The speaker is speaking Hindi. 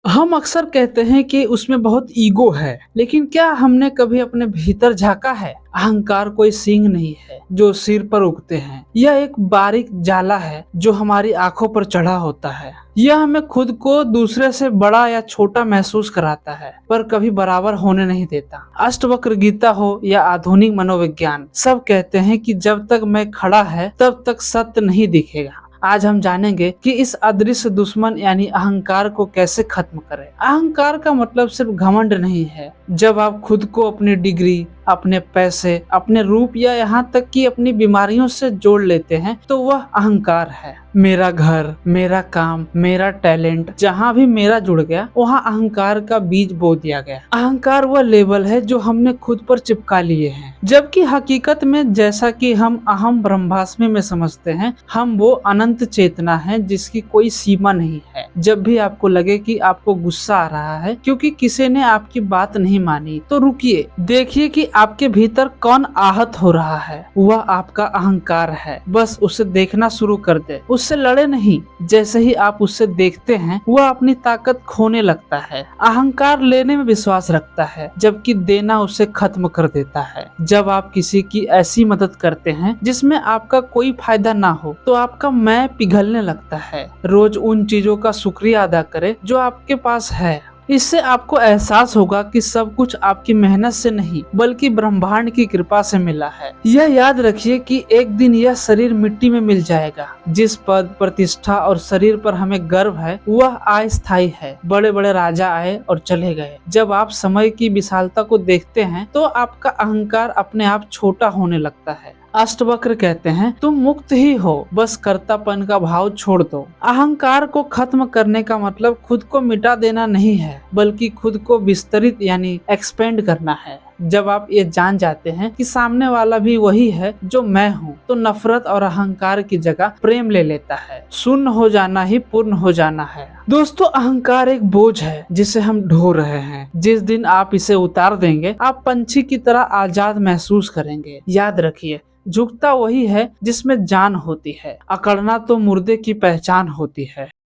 हम अक्सर कहते हैं कि उसमें बहुत ईगो है, लेकिन क्या हमने कभी अपने भीतर झांका है? अहंकार कोई सींग नहीं है जो सिर पर उगते हैं। यह एक बारीक जाला है जो हमारी आंखों पर चढ़ा होता है। यह हमें खुद को दूसरे से बड़ा या छोटा महसूस कराता है, पर कभी बराबर होने नहीं देता। अष्टवक्र गीता हो या आधुनिक मनोविज्ञान, सब कहते हैं कि जब तक मैं खड़ा है तब तक सत्य नहीं दिखेगा। आज हम जानेंगे कि इस अदृश्य दुश्मन यानी अहंकार को कैसे खत्म करें। अहंकार का मतलब सिर्फ घमंड नहीं है। जब आप खुद को अपनी डिग्री, अपने पैसे, अपने रूप या यहाँ तक कि अपनी बीमारियों से जोड़ लेते हैं तो वह अहंकार है। मेरा घर, मेरा काम, मेरा टैलेंट, जहाँ भी मेरा जुड़ गया वहाँ अहंकार का बीज बो दिया गया। अहंकार वह लेबल है जो हमने खुद पर चिपका लिए हैं, जबकि हकीकत में जैसा कि हम अहम ब्रह्मास्मि में समझते हैं, हम वो अनंत चेतना है जिसकी कोई सीमा नहीं है। जब भी आपको लगे कि आपको गुस्सा आ रहा है क्योंकि किसी ने आपकी बात नहीं मानी, तो रुकिए, देखिए कि आपके भीतर कौन आहत हो रहा है। वह आपका अहंकार है। बस उसे देखना शुरू कर दे, उससे लड़े नहीं। जैसे ही आप उससे देखते हैं वह अपनी ताकत खोने लगता है। अहंकार लेने में विश्वास रखता है, जबकि देना उसे खत्म कर देता है। जब आप किसी की ऐसी मदद करते हैं जिसमें आपका कोई फायदा ना हो, तो आपका मैं पिघलने लगता है। रोज उन चीजों का शुक्रिया अदा करें जो आपके पास है। इससे आपको एहसास होगा कि सब कुछ आपकी मेहनत से नहीं बल्कि ब्रह्मांड की कृपा से मिला है। यह याद रखिए कि एक दिन यह शरीर मिट्टी में मिल जाएगा। जिस पद, प्रतिष्ठा और शरीर पर हमें गर्व है वह अस्थायी है। बड़े बड़े राजा आए और चले गए। जब आप समय की विशालता को देखते हैं तो आपका अहंकार अपने आप छोटा होने लगता है। अष्टवक्र कहते हैं, तुम मुक्त ही हो, बस कर्तापन का भाव छोड़ दो। अहंकार को खत्म करने का मतलब खुद को मिटा देना नहीं है, बल्कि खुद को विस्तरित यानी एक्सपेंड करना है। जब आप ये जान जाते हैं कि सामने वाला भी वही है जो मैं हूँ, तो नफरत और अहंकार की जगह प्रेम ले लेता है। शून्य हो जाना ही पूर्ण हो जाना है। दोस्तों, अहंकार एक बोझ है जिसे हम ढो रहे हैं। जिस दिन आप इसे उतार देंगे, आप पंछी की तरह आजाद महसूस करेंगे। याद रखिए, झुकता वही है जिसमें जान होती है। अकड़ना तो मुर्दे की पहचान होती है।